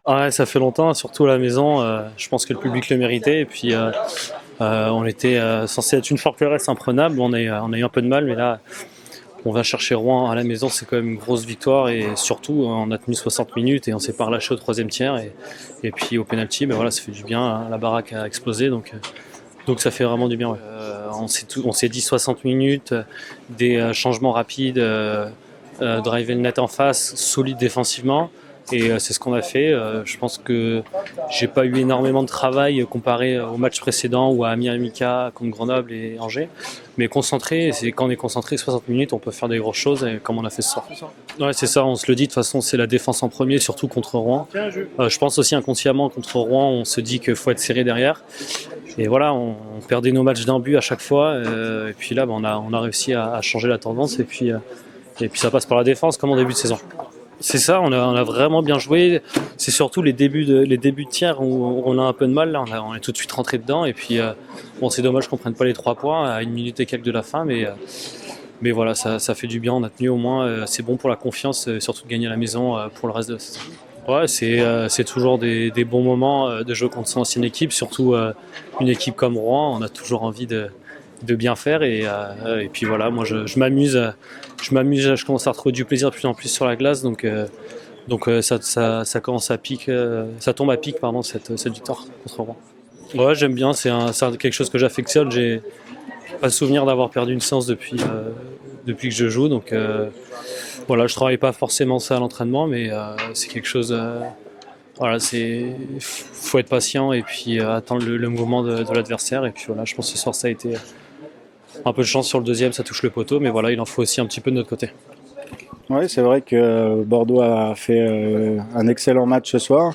Ah ouais, ça fait longtemps, surtout à la maison. Je pense que le public le méritait. Et puis, on était censé être une forteresse imprenable. On a eu un peu de mal, mais là, on va chercher Rouen à la maison. C'est quand même une grosse victoire. Et surtout, on a tenu 60 minutes et on s'est pas relâché au troisième tiers. Et puis, au penalty, ben voilà, ça fait du bien. La baraque a explosé. Donc ça fait vraiment du bien. Ouais. On s'est dit 60 minutes, des changements rapides, driver le net en face, solide défensivement. Et c'est ce qu'on a fait. Je pense que j'ai pas eu énormément de travail comparé au match précédent ou à Amiens-Amica contre Grenoble et Angers. Mais concentré, c'est quand on est concentré 60 minutes, on peut faire des grosses choses comme on a fait ce soir. Ouais, c'est ça, on se le dit, de toute façon, c'est la défense en premier, surtout contre Rouen. Je pense aussi inconsciemment contre Rouen, on se dit qu'il faut être serré derrière. Et voilà, on perdait nos matchs d'un but à chaque fois. Et puis là, on a réussi à changer la tendance. Et puis ça passe par la défense comme en début de saison. C'est ça, on a vraiment bien joué. C'est surtout les débuts de tiers où on a un peu de mal. Là, on est tout de suite rentré dedans. Et puis, bon, c'est dommage qu'on prenne pas les 3 points à 1 minute et quelques de la fin. Mais voilà, ça fait du bien. On a tenu au moins. C'est bon pour la confiance, surtout de gagner à la maison pour le reste de la saison. Ouais, c'est toujours des bons moments de jouer contre son ancienne équipe, surtout une équipe comme Rouen. On a toujours envie de bien faire et puis voilà, moi je m'amuse, je commence à retrouver du plaisir de plus en plus sur la glace, donc ça commence à pic, ça tombe à pic pardon cette victoire contre Rouen. Ouais, j'aime bien, c'est quelque chose que j'affectionne. J'ai pas le souvenir d'avoir perdu une séance depuis que je joue, donc voilà, je travaille pas forcément ça à l'entraînement, mais c'est quelque chose. Voilà, faut être patient et puis attendre le mouvement de l'adversaire. Et puis voilà, je pense que ce soir ça a été un peu de chance sur le deuxième, ça touche le poteau, mais voilà, il en faut aussi un petit peu de notre côté. Oui, c'est vrai que Bordeaux a fait un excellent match ce soir.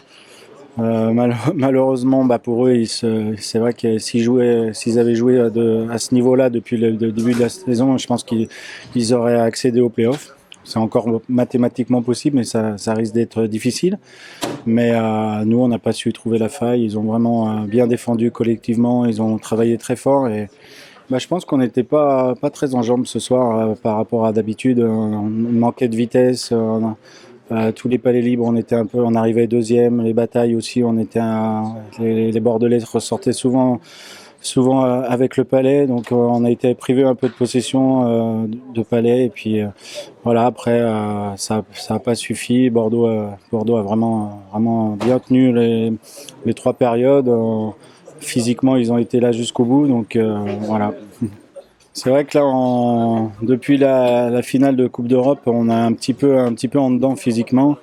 Malheureusement, pour eux, c'est vrai que s'ils avaient joué à ce niveau-là depuis le début de la saison, je pense qu'ils auraient accédé aux playoffs. C'est encore mathématiquement possible, mais ça risque d'être difficile. Mais nous, on n'a pas su trouver la faille. Ils ont vraiment bien défendu collectivement. Ils ont travaillé très fort et je pense qu'on n'était pas très en jambes ce soir par rapport à d'habitude. On manquait de vitesse. Tous les palais libres, on arrivait deuxième. Les batailles aussi, les Bordelais ressortaient souvent avec le palais. Donc on a été privé un peu de possession de palais. Et puis voilà, après ça a pas suffi. Bordeaux a vraiment bien tenu les 3 périodes. Physiquement, ils ont été là jusqu'au bout. Donc voilà. C'est vrai que là, depuis la finale de Coupe d'Europe, on a un petit peu en dedans physiquement.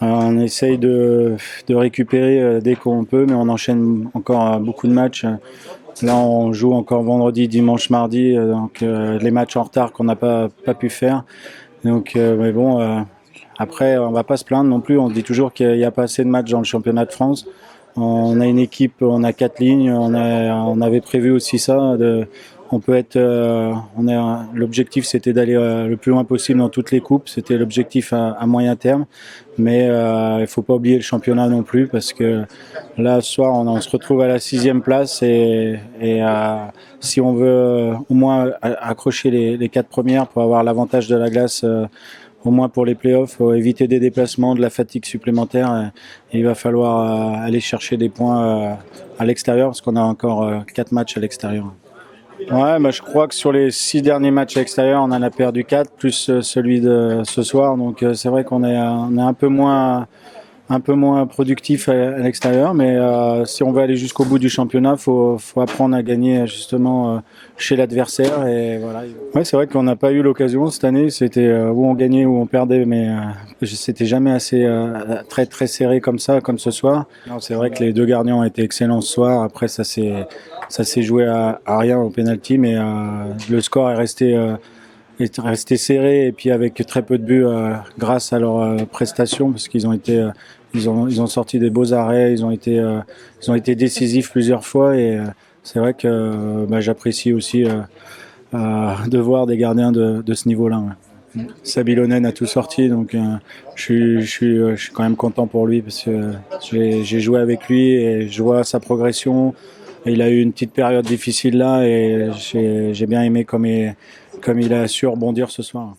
On essaye de récupérer dès qu'on peut, mais on enchaîne encore beaucoup de matchs. Là, on joue encore vendredi, dimanche, mardi, donc les matchs en retard qu'on n'a pas pu faire. Donc, mais bon, après, on va pas se plaindre non plus. On dit toujours qu'il n'y a pas assez de matchs dans le championnat de France. On a une équipe, on a 4 lignes. On avait prévu aussi ça. On peut être, l'objectif c'était d'aller le plus loin possible dans toutes les coupes. C'était l'objectif à moyen terme, mais il faut pas oublier le championnat non plus parce que là ce soir on se retrouve à la 6e place et si on veut au moins accrocher les 4 premières pour avoir l'avantage de la glace. Au moins pour les playoffs, faut éviter des déplacements, de la fatigue supplémentaire. Et il va falloir aller chercher des points à l'extérieur parce qu'on a encore 4 matchs à l'extérieur. Ouais, je crois que sur les 6 derniers matchs à l'extérieur, on en a perdu 4, plus celui de ce soir. Donc c'est vrai qu'on est un peu moins productif à l'extérieur, mais si on veut aller jusqu'au bout du championnat, faut apprendre à gagner justement chez l'adversaire. Et voilà. Ouais, c'est vrai qu'on n'a pas eu l'occasion cette année. C'était où on gagnait, où on perdait, mais c'était jamais assez très très serré comme ça, comme ce soir. Non, c'est vrai que les 2 gardiens ont été excellents ce soir. Après, ça s'est joué à rien au penalty, mais le score est resté serré et puis avec très peu de buts grâce à leurs prestations parce qu'ils ont été ils ont sorti des beaux arrêts, ils ont été décisifs plusieurs fois et c'est vrai que j'apprécie aussi de voir des gardiens de ce niveau-là. Ouais. Sabilonen a tout sorti, donc je suis quand même content pour lui parce que j'ai joué avec lui et je vois sa progression. Il a eu une petite période difficile là et j'ai bien aimé comme il a su rebondir ce soir.